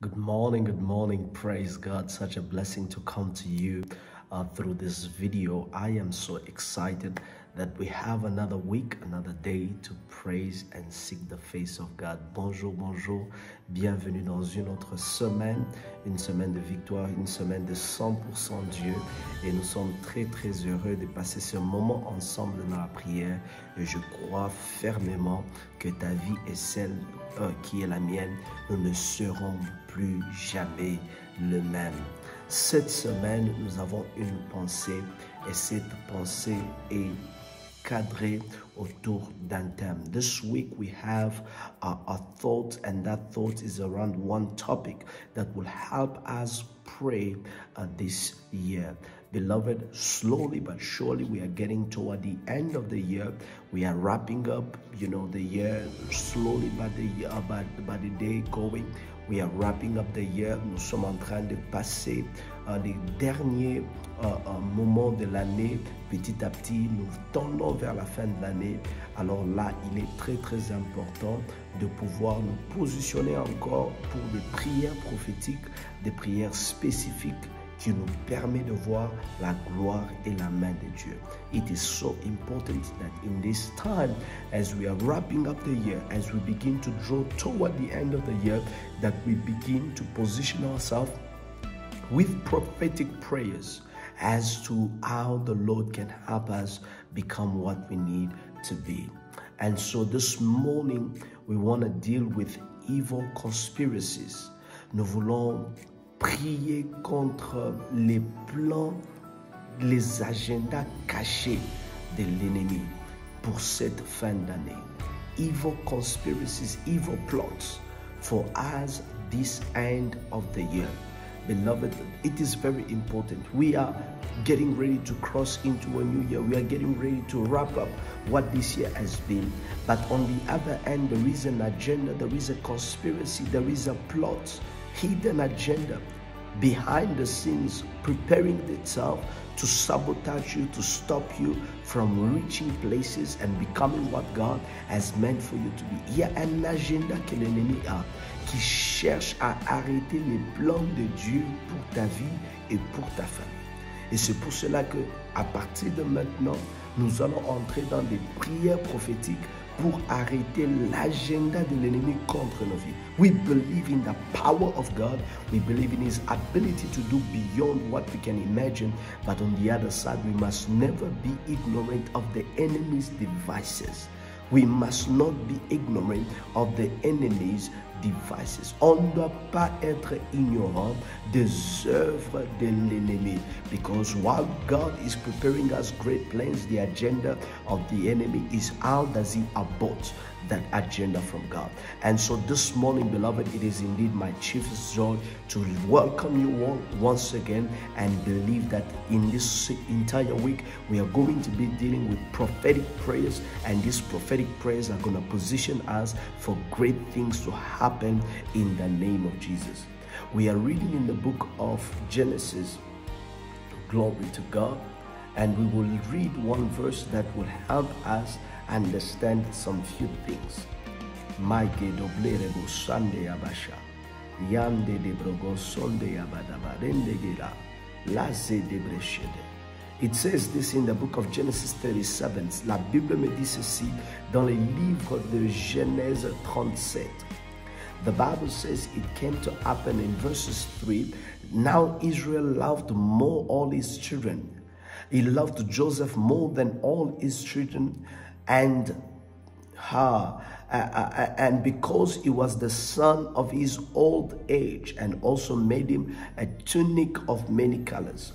Good morning, good morning. Praise God. Such a blessing to come to you through this video. I am so excited that we have another week, another day to praise and seek the face of God. Bonjour, bonjour. Bienvenue dans une autre semaine, une semaine de victoire, une semaine de 100% Dieu. Et nous sommes très, très heureux de passer ce moment ensemble dans la prière. Et je crois fermement que ta vie est celle qui est la mienne. Nous ne serons plus jamais le même. Cette semaine, nous avons une pensée et cette pensée est cadrée autour d'un thème. This week we have a thought, and that thought is around one topic that will help us pray this year. Beloved, slowly but surely we are getting toward the end of the year. We are wrapping up, the year slowly by the day going. We are wrapping up the year. Nous sommes en train de passer les derniers moments de l'année. Petit à petit, nous tendons vers la fin de l'année. Alors là, il est très, très important de pouvoir nous positionner encore pour des prières prophétiques, des prières spécifiques qui nous permet de voir la gloire et la main de Dieu. It is so important that in this time, as we are wrapping up the year, as we begin to draw toward the end of the year, that we begin to position ourselves with prophetic prayers as to how the Lord can help us become what we need to be. And so this morning, we want to deal with evil conspiracies. Nous voulons prier contre les plans, les agendas cachés de l'ennemi pour cette fin d'année. Evil conspiracies, evil plots for us this end of the year. Beloved, it is very important. We are getting ready to cross into a new year. We are getting ready to wrap up what this year has been. But on the other end, there is an agenda, there is a conspiracy, there is a plot, hidden agenda behind the scenes preparing itself to sabotage you, to stop you from reaching places and becoming what God has meant for you to be. Il y a un agenda que l'ennemi a qui cherche à arrêter les plans de Dieu pour ta vie et pour ta famille. Et c'est pour cela que à partir de maintenant, nous allons entrer dans des prières prophétiques pour arrêter l'agenda de l'ennemi contre nos vies. We believe in the power of God. We believe in His ability to do beyond what we can imagine. But on the other side, we must never be ignorant of the enemy's devices. We must not be ignorant of the enemy's devices. On ne doit pas être ignorant des œuvres de l'ennemi. Because while God is preparing us great plans, the agenda of the enemy is how does he abort that agenda from God. And so this morning, beloved, it is indeed my chiefest joy to welcome you all once again and believe that in this entire week, we are going to be dealing with prophetic prayers, and these prophetic prayers are going to position us for great things to happen in the name of Jesus. We are reading in the book of Genesis. Glory to God. And we will read one verse that will help us understand some few things. It says this in the book of Genesis 37. La Bible me dit ceci dans le livre de Genèse 37. The Bible says it came to happen in verses 3. Now Israel loved more all his children. He loved Joseph more than all his children, and because he was the son of his old age, and also made him a tunic of many colors.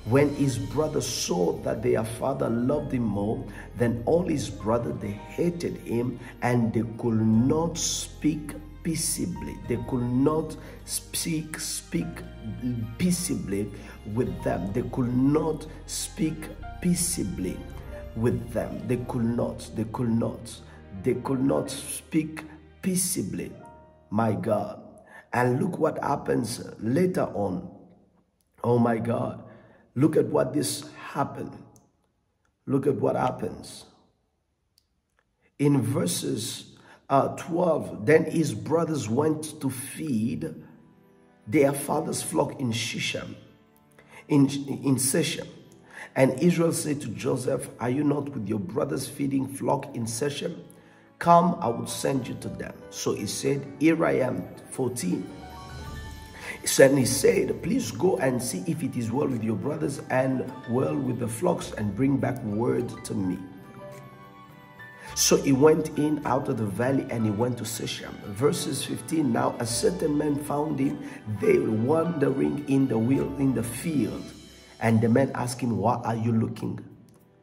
When his brothers saw that their father loved him more than all his brothers, they hated him, and they could not speak peaceably. They could not speak peaceably with them. They could not speak peaceably with them. They could not speak peaceably. My God. And look what happens later on. Oh my God. Look at what this happened. Look at what happens. In verses 12, then his brothers went to feed their father's flock in Shechem. In Shechem. And Israel said to Joseph, are you not with your brothers feeding flock in Shechem? Come, I will send you to them. So he said, here I am, 14. And he said, please go and see if it is well with your brothers and well with the flocks, and bring back word to me. So he went in out of the valley and he went to Shechem. Verses 15, now a certain man found him there wandering in the field. And the man asked him, what are you looking?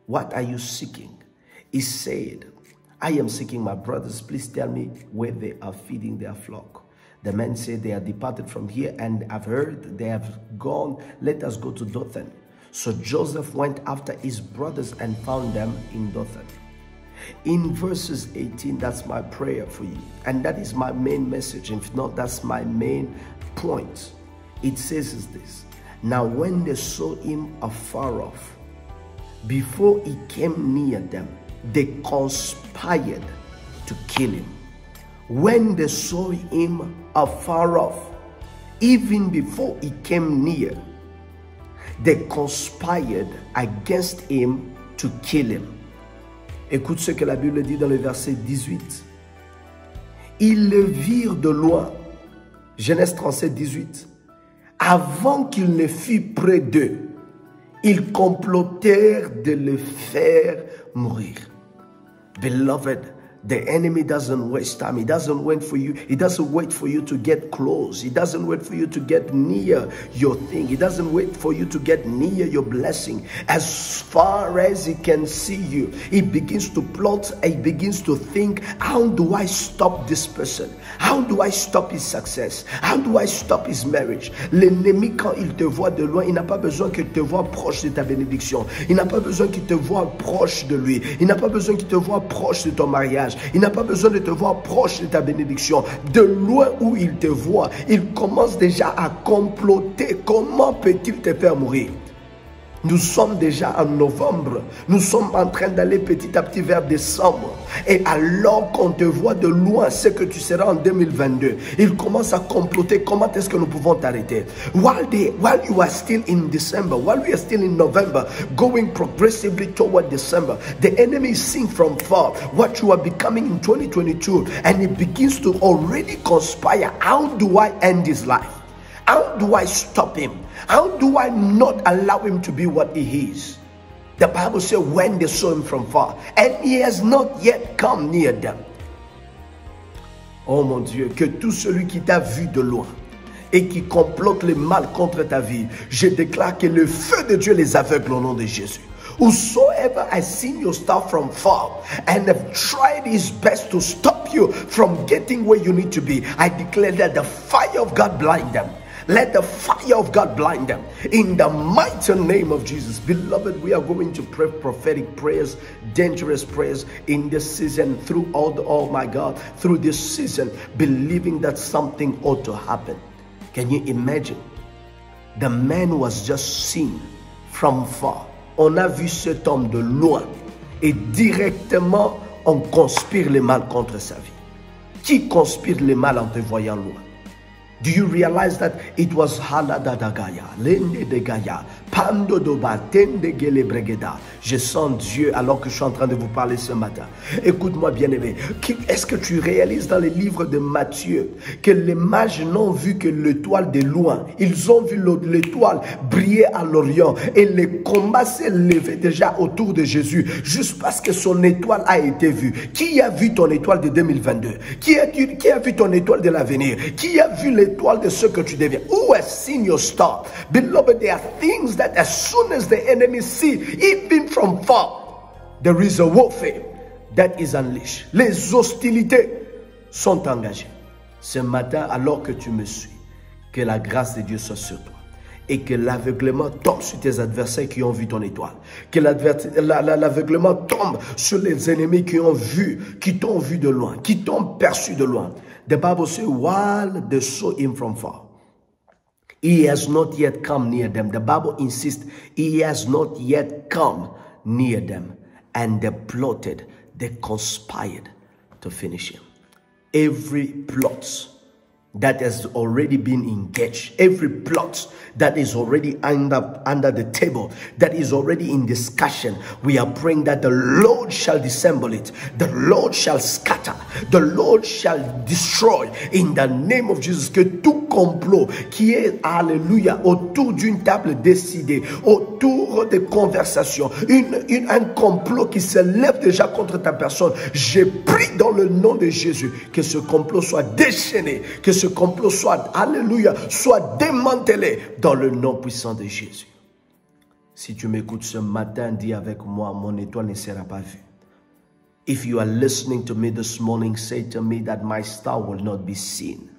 What are you seeking? He said, I am seeking my brothers. Please tell me where they are feeding their flock. The man said, they are departed from here, and I've heard they have gone. Let us go to Dothan. So Joseph went after his brothers and found them in Dothan. In verses 18, that's my prayer for you. And that is my main message. If not, that's my main point. It says this. Now when they saw him afar off, before he came near them, they conspired to kill him. When they saw him afar off, even before he came near, they conspired against him to kill him. Écoute ce que la Bible dit dans le verset 18. Ils le virent de loin. Genèse 37, 18. Avant qu'il ne fût près d'eux, ils complotèrent de le faire mourir. Beloved, the enemy doesn't waste time. He doesn't wait for you. He doesn't wait for you to get close. He doesn't wait for you to get near your thing. He doesn't wait for you to get near your blessing. As far as he can see you, he begins to plot. He begins to think, how do I stop this person? How do I stop his success? How do I stop his marriage? L'ennemi, quand il te voit de loin, il n'a pas besoin qu'il te voie proche de ta bénédiction. Il n'a pas besoin qu'il te voie proche de lui. Il n'a pas besoin qu'il te voie proche de ton mariage. Il n'a pas besoin de te voir proche de ta bénédiction. De loin où il te voit, il commence déjà à comploter. Comment peut-il te faire mourir? Nous sommes déjà en novembre. Nous sommes en train d'aller petit à petit vers décembre. Et alors qu'on te voit de loin, c'est que tu seras en 2022. Il commence à comploter. Comment est-ce que nous pouvons t'arrêter? While you are still in December, while we are still in November, going progressively toward December, the enemy is seeing from far what you are becoming in 2022. And it begins to already conspire. How do I end his life? How do I stop him? How do I not allow him to be what he is? The Bible says when they saw him from far, and he has not yet come near them. Oh mon Dieu, que tout celui qui t'a vu de loin et qui complote le mal contre ta vie, je déclare que le feu de Dieu les aveugle au nom de Jésus. Whosoever has seen your star from far and have tried his best to stop you from getting where you need to be, I declare that the fire of God blind them. Let the fire of God blind them in the mighty name of Jesus. Beloved, we are going to pray prophetic prayers, dangerous prayers in this season through oh my God, through this season, believing that something ought to happen. Can you imagine? The man was just seen from far. On a vu cet homme de loin et directement on conspire le mal contre sa vie. Qui conspire le mal en te voyant loin? Do you realize that it was Haladadagaya, Lende de Gaya, Pando Doba, Tende Gele Bregeda? Je sens Dieu alors que je suis en train de vous parler ce matin. Écoute-moi bien aimé. Est-ce que tu réalises dans les livres de Matthieu que les mages n'ont vu que l'étoile de loin? Ils ont vu l'étoile briller à l'Orient et le combat s'est levé déjà autour de Jésus juste parce que son étoile a été vue. Qui a vu ton étoile de 2022? Qui a vu ton étoile de l'avenir? Qui a vu l'étoile de ce que tu deviens? Who has seen your star? Beloved, there are things that as soon as the enemy see, even from far, there is a warfare that is unleashed. Les hostilités sont engagées. Ce matin, alors que tu me suis, que la grâce de Dieu soit sur toi et que l'aveuglement tombe sur tes adversaires qui ont vu ton étoile. Que l'aveuglement tombe sur les ennemis qui t'ont vu de loin, qui t'ont perçu de loin. The Bible says, while they saw him from far, he has not yet come near them. The Bible insists, he has not yet come near them. And they plotted, they conspired to finish him. Every plot that has already been engaged, every plot that is already under the table, that is already in discussion, we are praying that the Lord shall dissemble it, the Lord shall scatter, the Lord shall destroy in the name of Jesus. Que tout complot qui est, alléluia, autour d'une table décidée, autour des conversations, un complot qui se lève déjà contre ta personne, j'ai pris dans le nom de Jésus que ce complot soit déchaîné, que ce complot soit, alléluia, soit démantelé dans le nom puissant de Jésus. Si tu m'écoutes ce matin, dis avec moi, mon étoile ne sera pas vue. If you are listening to me this morning, say to me that my star will not be seen.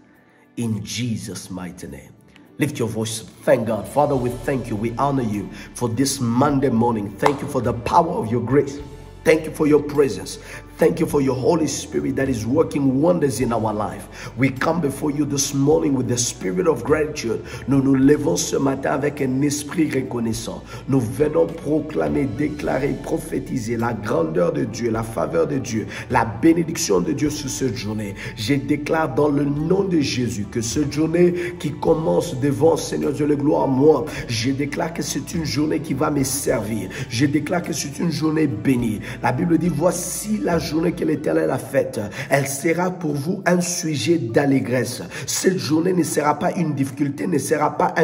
In Jesus' mighty name. Lift your voice. Thank God. Father, we thank you. We honor you for this Monday morning. Thank you for the power of your grace. Thank you for your presence. Thank you for your Holy Spirit that is working wonders in our life. We come before you this morning with the spirit of gratitude. Nous nous levons ce matin avec un esprit reconnaissant. Nous venons proclamer, déclarer, prophétiser la grandeur de Dieu, la faveur de Dieu, la bénédiction de Dieu sur cette journée. Je déclare dans le nom de Jésus que cette journée qui commence devant Seigneur Dieu, le gloire à moi, je déclare que c'est une journée qui va me servir. Je déclare que c'est une journée bénie. La Bible dit, voici la journée que l'Éternel a faite, elle sera pour vous un sujet d'allégresse. Cette journée ne sera pas une difficulté, ne sera pas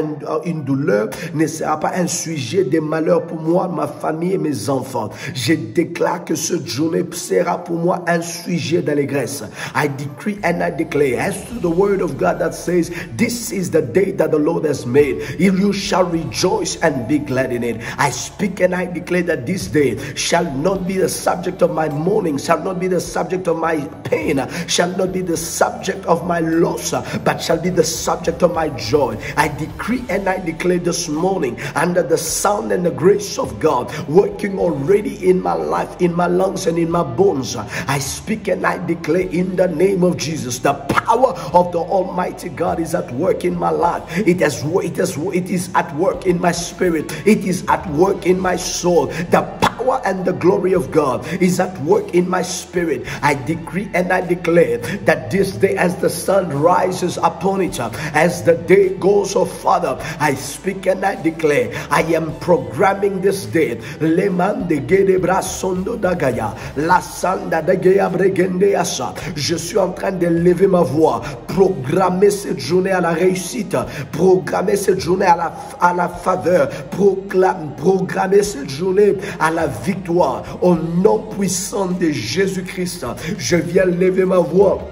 une douleur, ne sera pas un sujet de malheur pour moi, ma famille et mes enfants. Je déclare que cette journée sera pour moi un sujet d'allégresse. I decree and I declare, as to the word of God that says, this is the day that the Lord has made. If you shall rejoice and be glad in it. I speak and I declare that this day shall not be the subject of my mourning, shall not be the subject of my pain, shall not be the subject of my loss, but shall be the subject of my joy. I decree and I declare this morning, under the sound and the grace of God, working already in my life, in my lungs and in my bones, I speak and I declare in the name of Jesus, the power of the Almighty God is at work in my life. It is at work in my spirit. It is at work in my soul. The power and the glory of God is at work in my spirit. I decree and I declare that this day, as the sun rises upon it, as the day goes, oh Father, I speak and I declare, I am programming this day. Je suis en train de lever ma voix, programmer cette journée à la réussite, programmer cette journée à la faveur, programmer cette journée à la victoire. Au nom puissant de Jésus-Christ, je viens lever ma voix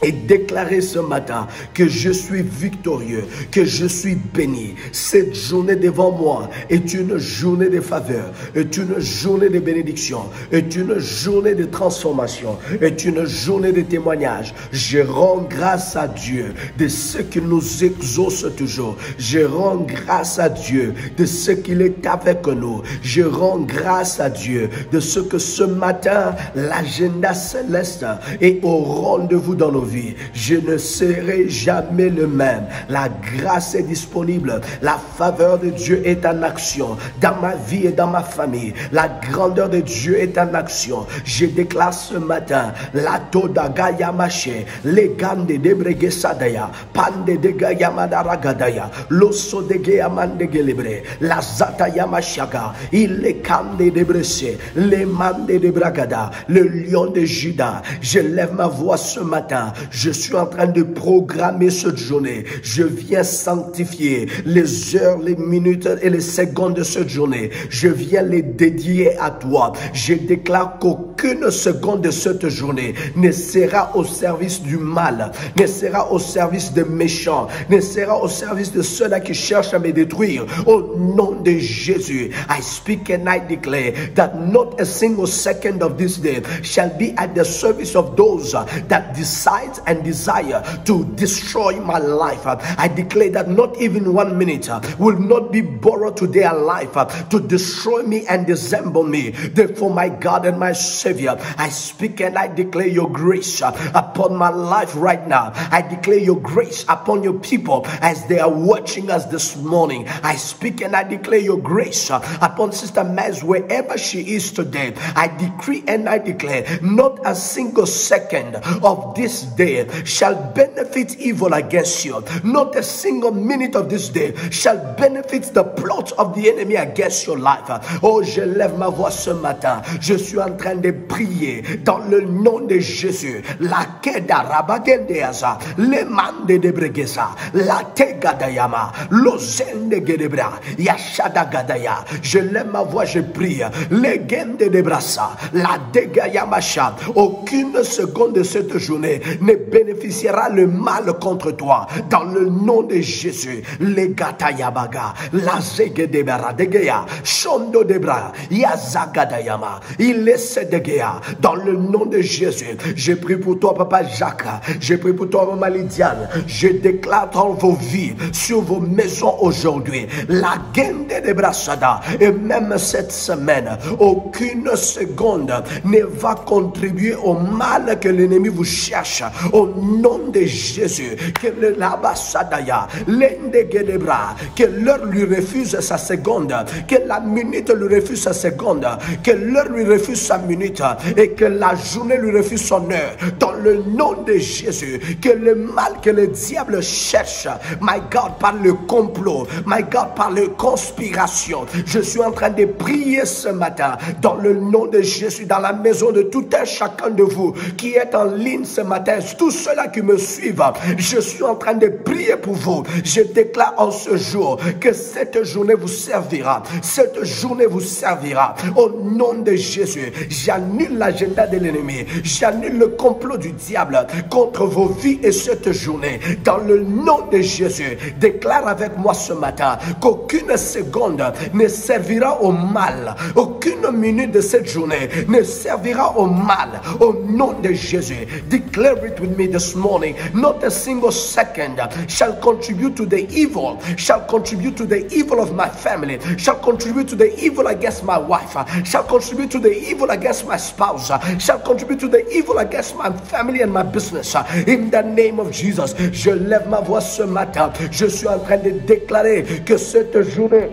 et déclarer ce matin que je suis victorieux, que je suis béni. Cette journée devant moi est une journée de faveur, est une journée de bénédiction, est une journée de transformation, est une journée de témoignage. Je rends grâce à Dieu de ce qu'il nous exauce toujours. Je rends grâce à Dieu de ce qu'il est avec nous. Je rends grâce à Dieu de ce que ce matin, l'agenda céleste est au rendez-vous dans nos vies. Je ne serai jamais le même. La grâce est disponible. La faveur de Dieu est en action dans ma vie et dans ma famille. La grandeur de Dieu est en action. Je déclare ce matin, la toda gaya mache, les gande de brege sadaya, pande de gaya madaragadaya, l'osso de gaya mande gelebre, la zata yamashaga, il les kande de bresse, les mande de bragada, le lion de Juda. Je lève ma voix ce matin. Je suis en train de programmer cette journée. Je viens sanctifier les heures, les minutes et les secondes de cette journée. Je viens les dédier à toi. Je déclare qu'aucune seconde de cette journée ne sera au service du mal, ne sera au service des méchants, ne sera au service de ceux-là qui cherchent à me détruire. Au nom de Jésus, I speak and I declare that not a single second of this day shall be at the service of those that decide and desire to destroy my life. I declare that not even 1 minute will not be borrowed to their life to destroy me and dissemble me. Therefore, my God and my Savior, Savior. I speak and I declare your grace upon my life right now. I declare your grace upon your people as they are watching us this morning. I speak and I declare your grace upon Sister Maz wherever she is today. I decree and I declare not a single second of this day shall benefit evil against you. Not a single minute of this day shall benefit the plot of the enemy against your life. Oh, je lève ma voix ce matin. Je suis en train de prier dans le nom de Jésus. La keda rabagendeaza, le mande de bregesa, la tegadayama, lozende gedebra, yashada gadaya. Je lève ma voix, je prie. Le gende de brassa, la degayamasha. Aucune seconde de cette journée ne bénéficiera le mal contre toi. Dans le nom de Jésus, le gatayabaga, la zegedebra degeya, shondo debra, yazagadayama, il laisse degeya. Dans le nom de Jésus, je prie pour toi, Papa Jacques. Je prie pour toi, Maman Lydiane. Je déclare dans vos vies, sur vos maisons aujourd'hui, la gende de brassada. Et même cette semaine, aucune seconde ne va contribuer au mal que l'ennemi vous cherche. Au nom de Jésus, que le labasadaya, l'endegedebra, que l'heure lui refuse sa seconde, que la minute lui refuse sa seconde, que l'heure lui refuse sa minute et que la journée lui refuse son heure. Dans le nom de Jésus, que le mal que le diable cherche, my God, par le complot, my God, par le conspiration, je suis en train de prier ce matin dans le nom de Jésus, dans la maison de tout un chacun de vous qui est en ligne ce matin, tous ceux-là qui me suivent, je suis en train de prier pour vous. Je déclare en ce jour que cette journée vous servira. Cette journée vous servira. Au nom de Jésus, j'annule l'agenda de l'ennemi. J'annule le complot du diable contre vos vies et cette journée. Dans le nom de Jésus, déclare avec moi ce matin qu'aucune seconde ne servira au mal. Aucune minute de cette journée ne servira au mal. Au nom de Jésus, declare it with me this morning. Not a single second shall contribute to the evil, shall contribute to the evil of my family, shall contribute to the evil against my wife, shall contribute to the evil against my spouse, shall contribute to the evil against my family and my business. In the name of Jesus, je lève ma voix ce matin. Je suis en train de déclarer que cette journée,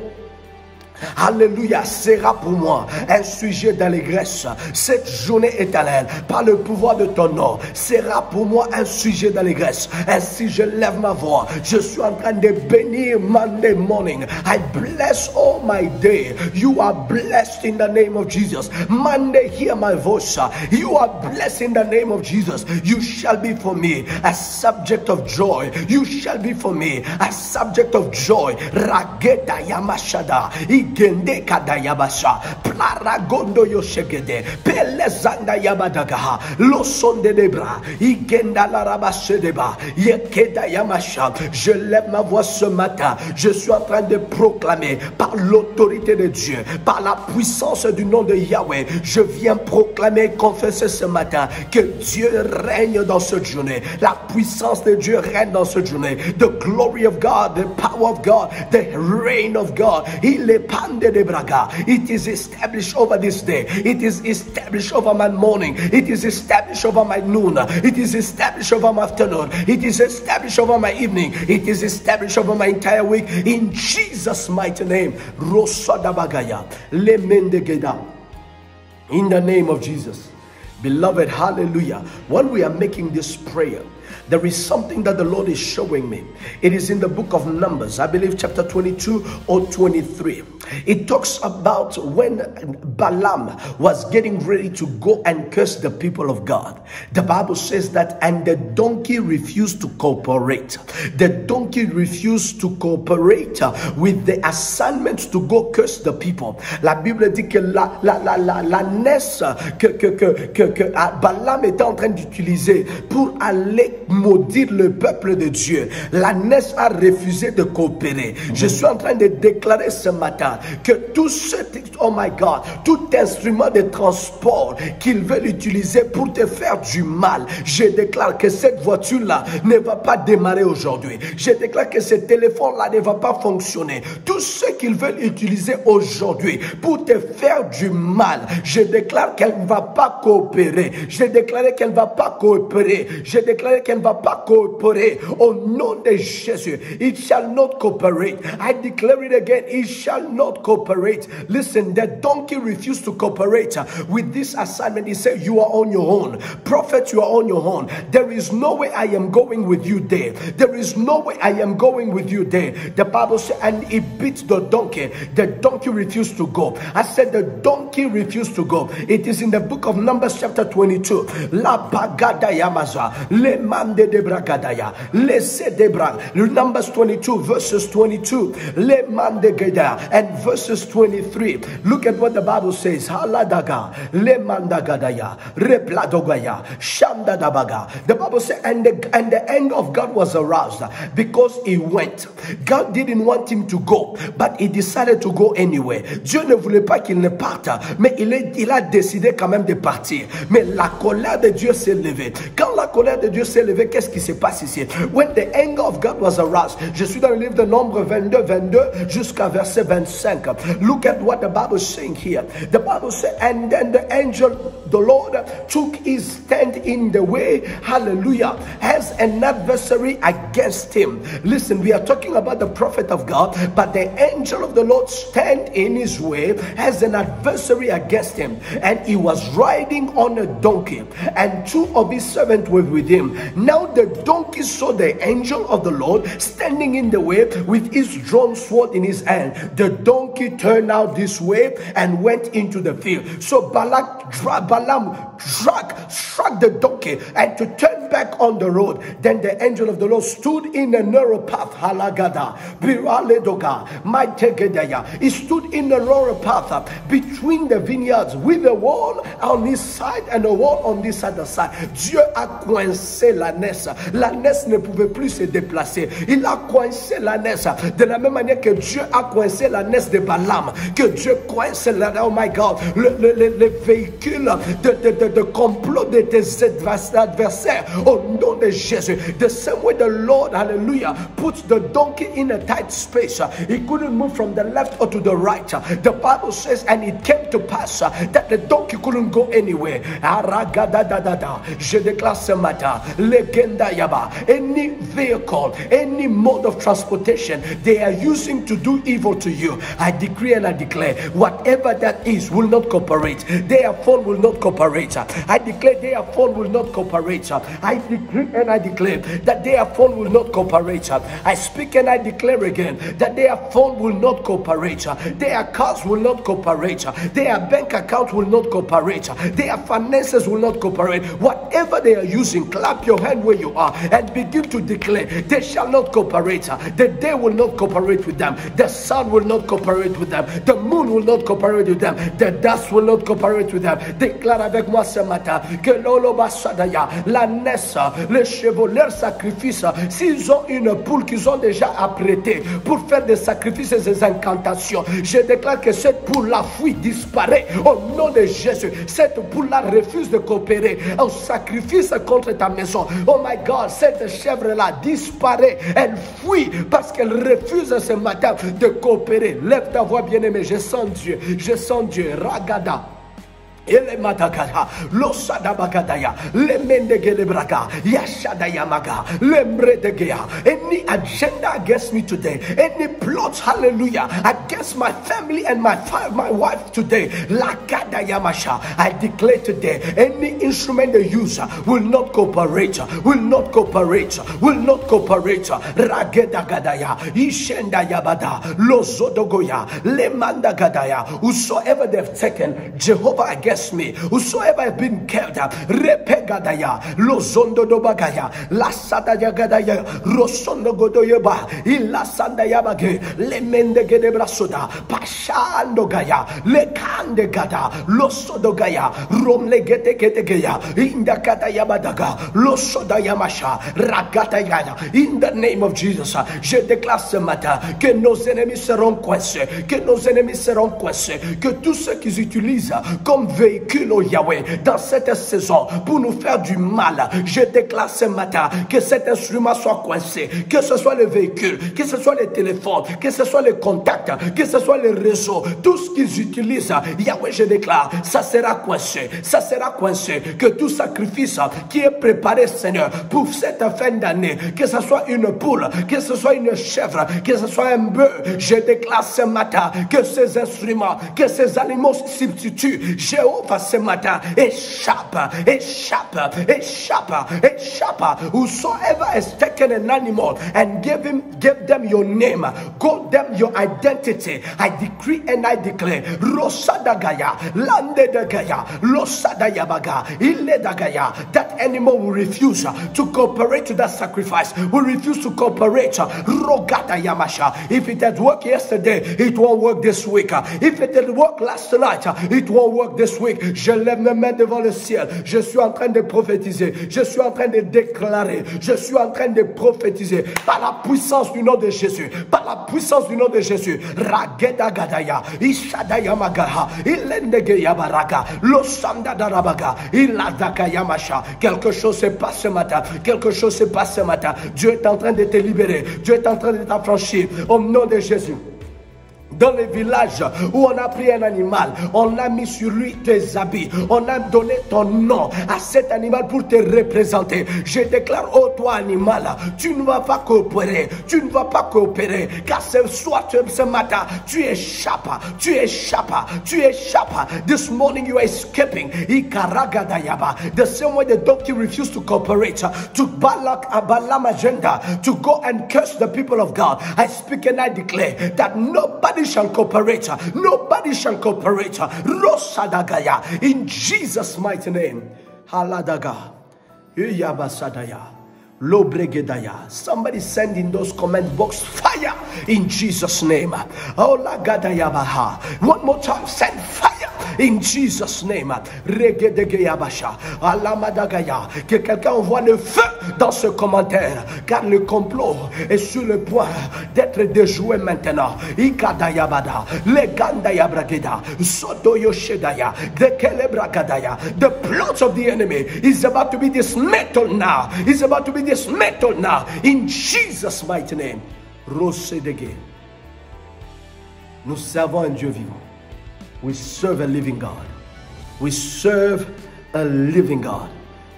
alléluia, sera pour moi un sujet d'allégresse. Cette journée éternelle, par le pouvoir de ton nom, sera pour moi un sujet d'allégresse. Ainsi je lève ma voix. Je suis en train de bénir Monday morning. I bless all my day. You are blessed in the name of Jesus. Monday, hear my voice. You are blessed in the name of Jesus. You shall be for me a subject of joy. You shall be for me a subject of joy. Rageda yamashada. Gende kadayabasha plaragondo yoshegede pelezanda yabadaga losonde debra igenda larabashedeba yekeda yamasha. Je lève ma voix ce matin. Je suis en train de proclamer par l'autorité de Dieu, par la puissance du nom de Yahweh, je viens proclamer et confesser ce matin que Dieu règne dans cette journée. La puissance de Dieu règne dans cette journée. The glory of God, the power of God, the reign of God. Il est it is established over this day. It is established over my morning. It is established over my noon. It is established over my afternoon. It is established over my evening. It is established over my entire week. In Jesus' mighty name. Rosadabagaya. Lemendegeda. In the name of Jesus. Beloved, hallelujah. When we are making this prayer, there is something that the Lord is showing me. It is in the book of Numbers, I believe chapter 22 or 23. It talks about when Balaam was getting ready to go and curse the people of God. The Bible says that, and the donkey refused to cooperate. The donkey refused to cooperate with the assignment to go curse the people. La Bible dit que l'ânesse que Balaam était en train d'utiliser pour aller maudire le peuple de Dieu. L'ânesse a refusé de coopérer. Je suis en train de déclarer ce matin que tout ce, oh my God, tout instrument de transport qu'ils veulent utiliser pour te faire du mal, je déclare que cette voiture-là ne va pas démarrer aujourd'hui. Je déclare que ce téléphone-là ne va pas fonctionner. Tout ce qu'ils veulent utiliser aujourd'hui pour te faire du mal, je déclare qu'elle ne va pas coopérer. Je déclare qu'elle ne va pas coopérer. Je déclare qu'elle ne va pas coopérer. Au nom de Jésus, it shall not cooperate. I declare it again, it shall not cooperate. Listen, the donkey refused to cooperate with this assignment. He said, you are on your own. Prophet, you are on your own. There is no way I am going with you there. There is no way I am going with you there. The Bible said, and he beat the donkey. The donkey refused to go. I said the donkey refused to go. It is in the book of Numbers chapter 22. La bagada yamaza, le mande de bragadaya, le se debra. Numbers 22 verses 22. Le mande gada and verses 23. Look at what the Bible says. Haladaga, le mandagadaya, repladogaya, shamdadabaga. The Bible says, and the anger of God was aroused because he went. God didn't want him to go, but he decided to go anyway. Dieu ne voulait pas qu'il ne parte, mais il a décidé quand même de partir. Mais la colère de Dieu s'est levée. Quand la colère de Dieu s'est levée, qu'est-ce qui se passe ici? When the anger of God was aroused. Je suis dans le livre de Nombre 22 jusqu'à verset 25. Look at what the Bible is saying here. The Bible says, and then the angel, the Lord, took his stand in the way, hallelujah, as an adversary against him. Listen, we are talking about the prophet of God, but the angel of the Lord stand in his way as an adversary against him. And he was riding on a donkey, and two of his servants were with him. Now the donkey saw the angel of the Lord standing in the way with his drawn sword in his hand. The donkey turned out this way and went into the field. So Balaam struck the donkey and to turn back on the road. Then the angel of the Lord stood in a narrow path. Halagada, Biraledoga, Maitegedaya. He stood in a narrow path between the vineyards with a wall on his side and a wall on this other side. Dieu a coincé l'ânesse. L'ânesse ne pouvait plus se déplacer. Il a coincé l'ânesse de la même manière que Dieu a coincé l'ânesse de Balaam. Que Dieu coince l'ânesse. Oh my God, le véhicule de complot de tes adversaires au nom de Jésus. The same way the Lord, hallelujah, puts the donkey in a tight space. He couldn't move from the left or to the right. The Bible says, and it came to pass that the donkey couldn't go anywhere. Je déclare ce matin, legenda yaba, any vehicle, any mode of transportation they are using to do evil to you, I decree and I declare, whatever that is will not cooperate. Their phone will not cooperate. I declare their phone will not cooperate. I decree and I declare that their phone will not cooperate. I speak and I declare again that their phone will not cooperate. Their cars will not cooperate. Their bank account will not cooperate. Their finances will not cooperate. Whatever they are using, clap your hand where you are and begin to declare they shall not cooperate. The day will not cooperate with them. The sun will not cooperate with them. The moon will not cooperate with them. The dust will not cooperate with them. Déclare avec moi ce matin que l'Olobasadaya, la naisse, les chevaux, leur sacrifice, s'ils ont une poule qu'ils ont déjà apprêtée pour faire des sacrifices et des incantations, je déclare que cette poule-là fuit, disparaît au nom de Jésus. Cette poule-là refuse de coopérer au sacrifice contre ta maison. Oh my God, cette chèvre-là disparaît, elle fuit parce qu'elle refuse ce matin de coopérer. Lève ta voix, bien-aimé, je sens Dieu, je sens Dieu. Ragada. Ele matakara, losada bagadaya, le mendegele braga, yashada yamaga, lembre degea. Any agenda against me today, any plot, hallelujah, against my family and my wife today, lakada yamasha. I declare today, any instrument they use will not cooperate, will not cooperate, will not cooperate. Rageda gadaya, ishenda yabada, lozodogoya, lemanda gadaya. Whosoever they've taken, Jehovah against against me, whosoever has been kept, repegadaya, lozondo dobagaya, lasataya gadaya, rosondo godoyeba, ilasanda yabage, lemende gedebrasoda, pashando gaya, lekande gada, losodogaya, romlegete getegaya, indakata yabadaga, losoda yamasha, ragata yada. In the name of Jesus, je déclare ce matin que nos ennemis seront coincés, que nos ennemis seront coincés, que tous ceux qu'ils utilisent comme véhicule au Yahweh dans cette saison pour nous faire du mal, je déclare ce matin que cet instrument soit coincé, que ce soit le véhicule, que ce soit les téléphones, que ce soit les contacts, que ce soit les réseaux, tout ce qu'ils utilisent, Yahweh, je déclare, ça sera coincé, ça sera coincé, que tout sacrifice qui est préparé, Seigneur, pour cette fin d'année, que ce soit une poule, que ce soit une chèvre, que ce soit un bœuf, je déclare ce matin que ces instruments, que ces animaux substituts, Jéhovah, ce matin, échappe. Whosoever has taken an animal and give them your name, give them your identity, I decree and I declare, Rosadagaya, Landedagaya, Losadayabaga, Iledagaya, that animal will refuse to cooperate to that sacrifice, will refuse to cooperate. Rogata Yamasha. If it had worked yesterday, it won't work this week. If it had worked last night, it won't work this week. Je lève mes mains devant le ciel. Je suis en train de prophétiser. Je suis en train de déclarer. Je suis en train de prophétiser. Par la puissance du nom de Jésus. Par la puissance du nom de Jésus. Rageda Gadaya. Ishadaya Magaha. Ilendege Yabaraga. Losanda Darabaga. Iladaka Yamasha. Quelque chose se passe ce matin. Quelque chose se passe ce matin. Dieu est en train de te libérer. Dieu est en train de t'affranchir. Au nom de Jésus. Dans les villages où on a pris un animal, on a mis sur lui tes habits, on a donné ton nom à cet animal pour te représenter. Je déclare, oh toi animal, tu ne vas pas coopérer, tu ne vas pas coopérer, car ce soir, ce matin, tu échappes. This morning you are escaping. The same way the donkey refused to cooperate to Balaam agenda to go and curse the people of God. I speak and I declare that nobody shall cooperate. Nobody shall cooperate. Rosadagaya. In Jesus' mighty name. Haladaga. Uyabasadaya. Lobregedaya. Somebody send in those comment box fire in Jesus' name. Olagadayabaha. One more time, send fire. In Jesus' name, Regedegeyabasha, Alamadagaya, que quelqu'un envoie le feu dans ce commentaire, car le complot est sur le point d'être déjoué maintenant. Ikadayabada, Legandayabrageda, Sodoyoshedaya, Dekelebrakadaya. The plot of the enemy is about to be dismantled now. It's about to be dismantled now. In Jesus' mighty name. Rosedege. Nous servons un Dieu vivant. We serve a living God. We serve a living God.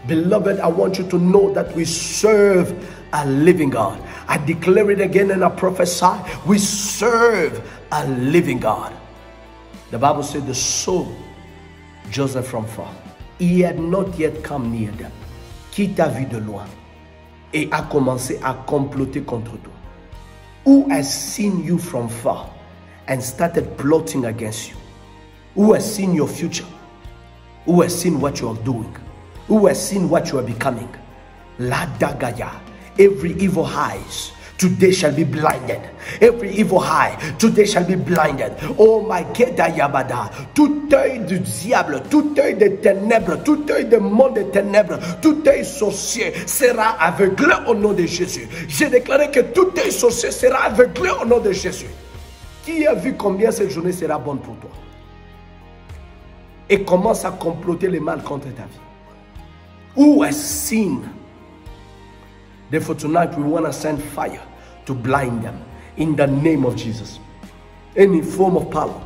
Beloved, I want you to know that we serve a living God. I declare it again and I prophesy. We serve a living God. The Bible said the soul Joseph from far. He had not yet come near them. Qui t'a vu de loin et a commencé à comploter contre toi. Who has seen you from far and started plotting against you? Who has seen your future? Who has seen what you are doing? Who has seen what you are becoming? La dagaya. Every evil eyes today shall be blinded. Every evil eye today shall be blinded. Oh my God, Yabada. Tout œil du diable, tout œil des ténèbres, tout œil du monde des ténèbres, tout œil sorcier sera aveuglé au nom de Jésus. J'ai déclaré que tout œil sorcier sera aveuglé au nom de Jésus. Qui a vu combien cette journée sera bonne pour toi? Et commence à comploter le mal contre ta vie. Who has seen? Therefore tonight we want to send fire to blind them in the name of Jesus. Any form of power,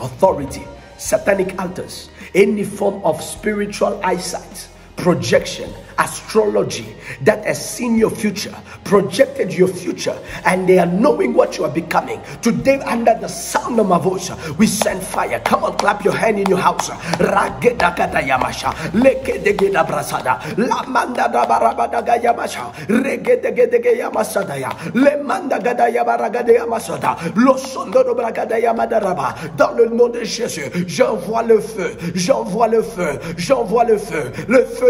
authority, satanic altars, any form of spiritual eyesight, projection astrology that has seen your future, projected your future, and they are knowing what you are becoming. Today, under the sound of my voice, we send fire. Come on, clap your hand in your house. Rageda gada yamasha, leke de geda brasada, la manda da barabada yamasha, regede gede yamasada ya, le manda gada yabaragade yamasada, lo sondo do bragada yamadaraba. Dans le nom de Jésus, j'envoie le feu, j'envoie le feu, j'envoie le feu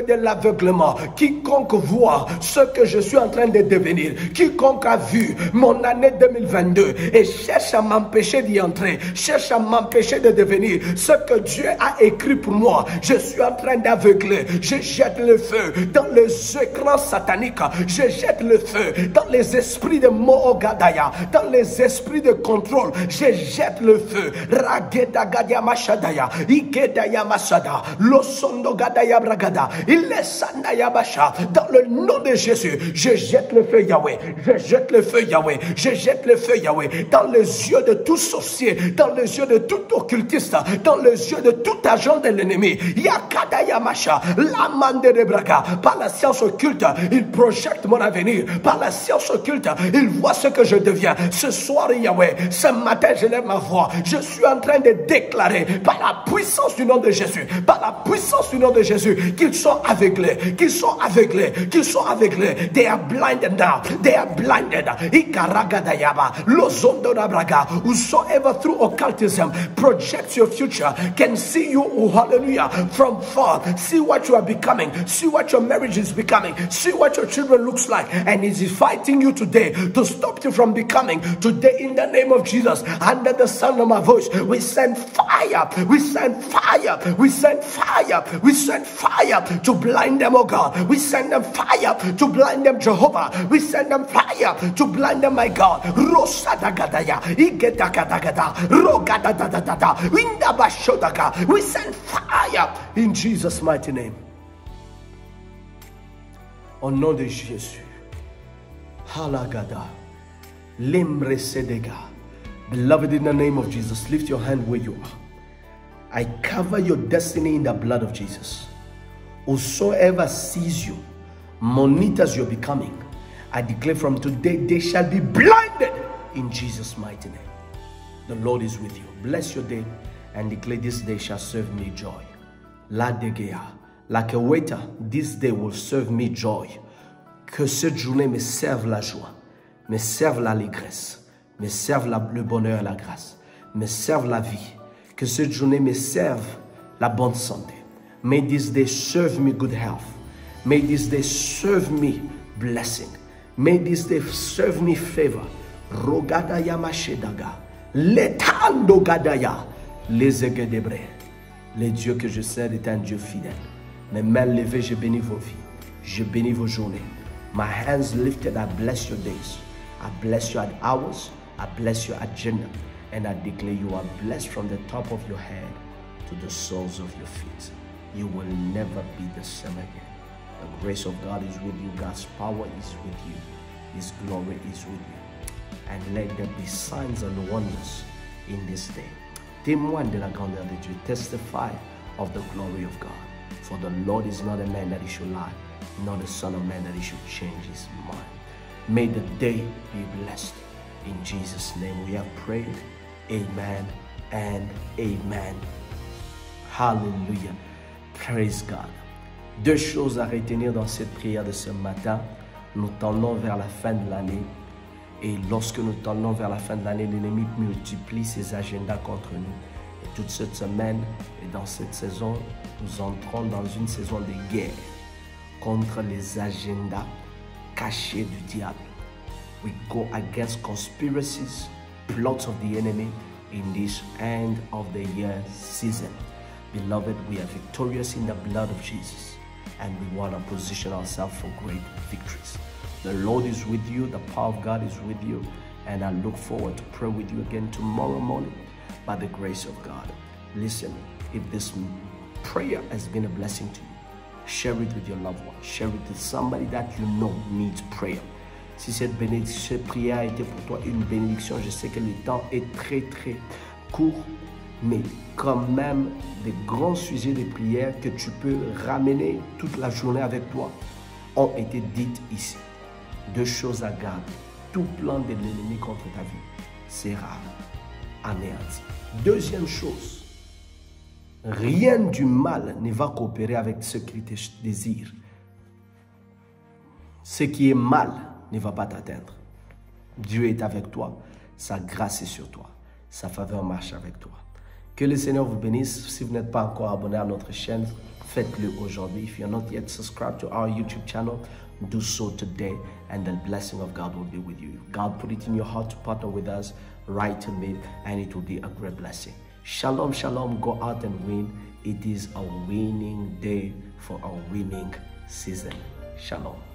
de l'aveuglement. Quiconque voit ce que je suis en train de devenir, quiconque a vu mon année 2022 et cherche à m'empêcher d'y entrer, cherche à m'empêcher de devenir ce que Dieu a écrit pour moi, je suis en train d'aveugler. Je jette le feu dans les écrans sataniques, je jette le feu dans les esprits de Mogadaya, dans les esprits de contrôle, je jette le feu. Rageda gadia mashadaya, igedaya masada, losondo gadaya bragada, ilesandaya basha. Dans le nom de Jésus, je jette le feu Yahweh, je jette le feu Yahweh, je jette le feu Yahweh dans les yeux de tout sorcier, dans les yeux de tout occultiste, dans les yeux de tout agent de l'ennemi. Yakadaya masha, la mande de braga. Par la science occulte, il projette mon avenir. Par la science occulte, il voit ce que je deviens. Ce soir Yahweh, ce matin je lève ma voix. Je suis en train de déclarer par la puissance du nom de Jésus, par la puissance du nom de Jésus, qu'ils sont aveuglés, qu'ils sont aveuglés, qu'ils sont aveuglés. They are blinded now. They are blinded. Ikaragadayaba, lozondona braga. Whosoever through occultism projects your future can see you, oh, hallelujah, from far. See what you are becoming. See what your marriage is becoming. See what your children looks like. And is fighting you today to stop you from becoming. Today, in the name of Jesus, under the sound of my voice, we send fire. We send fire. We send fire. We send fire to blind them, oh God. We send them fire to blind them, Jehovah. We send them fire to blind them, my God. Rosadagadaya, Igedakadagada, Rogadadadada, Windabashodaga. We send fire in Jesus' mighty name. Au nom de Jésus. Halagada. Limbre sedega. Beloved, in the name of Jesus, lift your hand where you are. I cover your destiny in the blood of Jesus. Whosoever sees you, monitors your becoming, I declare from today, they shall be blinded in Jesus' mighty name. The Lord is with you. Bless your day and declare this day shall serve me joy. La degea. Like a waiter, this day will serve me joy. Que cette journée me serve la joie, me serve l'allégresse, me serve le bonheur et la grâce, me serve la vie. Que cette journée me serve la bonne santé. May this day serve me good health. May this day serve me blessing. May this day serve me favor. Rogada yamashedaga. Letando gadaya. Les egedebre. Le Dieu que je sers est un Dieu fidèle. Mes mains levées, je bénis vos vies. Je bénis vos journées. My hands lifted, I bless your days. I bless your hours. I bless your agenda. And I declare you are blessed from the top of your head to the soles of your feet. You will never be the same again. The grace of God is with you. God's power is with you. His glory is with you. And let there be signs and wonders in this day. Témoigne de la grandeur de Dieu. Testify of the glory of God. For the Lord is not a man that he should lie, nor the son of man that he should change his mind. May the day be blessed. In Jesus' name we have prayed. Amen and amen. Hallelujah. Praise God. Deux choses à retenir dans cette prière de ce matin. Nous tendons vers la fin de l'année. Et lorsque nous tendons vers la fin de l'année, l'ennemi multiplie ses agendas contre nous. Et toute cette semaine et dans cette saison, nous entrons dans une saison de guerre contre les agendas cachés du diable. We go against conspiracies, plots of the enemy in this end of the year season. Beloved, we are victorious in the blood of Jesus, and we want to position ourselves for great victories. The Lord is with you, the power of God is with you, and I look forward to pray with you again tomorrow morning by the grace of God. Listen, if this prayer has been a blessing to you, share it with your loved one. Share it with somebody that you know needs prayer. Si cette prière a été pour toi une bénédiction, je sais que le temps est très court, mais quand même des grands sujets de prière que tu peux ramener toute la journée avec toi ont été dites ici. 2 choses à garder. Tout plan de l'ennemi contre ta vie sera anéanti. Deuxième chose, rien du mal ne va coopérer avec ce qui te désire. Ce qui est mal ne va pas t'atteindre. Dieu est avec toi, sa grâce est sur toi, sa faveur marche avec toi. Que le Seigneur vous bénisse. Si vous n'êtes pas encore abonné à notre chaîne, faites-le aujourd'hui. If you're not yet subscribed to our YouTube channel, do so today, and the blessing of God will be with you. If God put it in your heart to partner with us, write to me, and it will be a great blessing. Shalom, shalom. Go out and win. It is a winning day for a winning season. Shalom.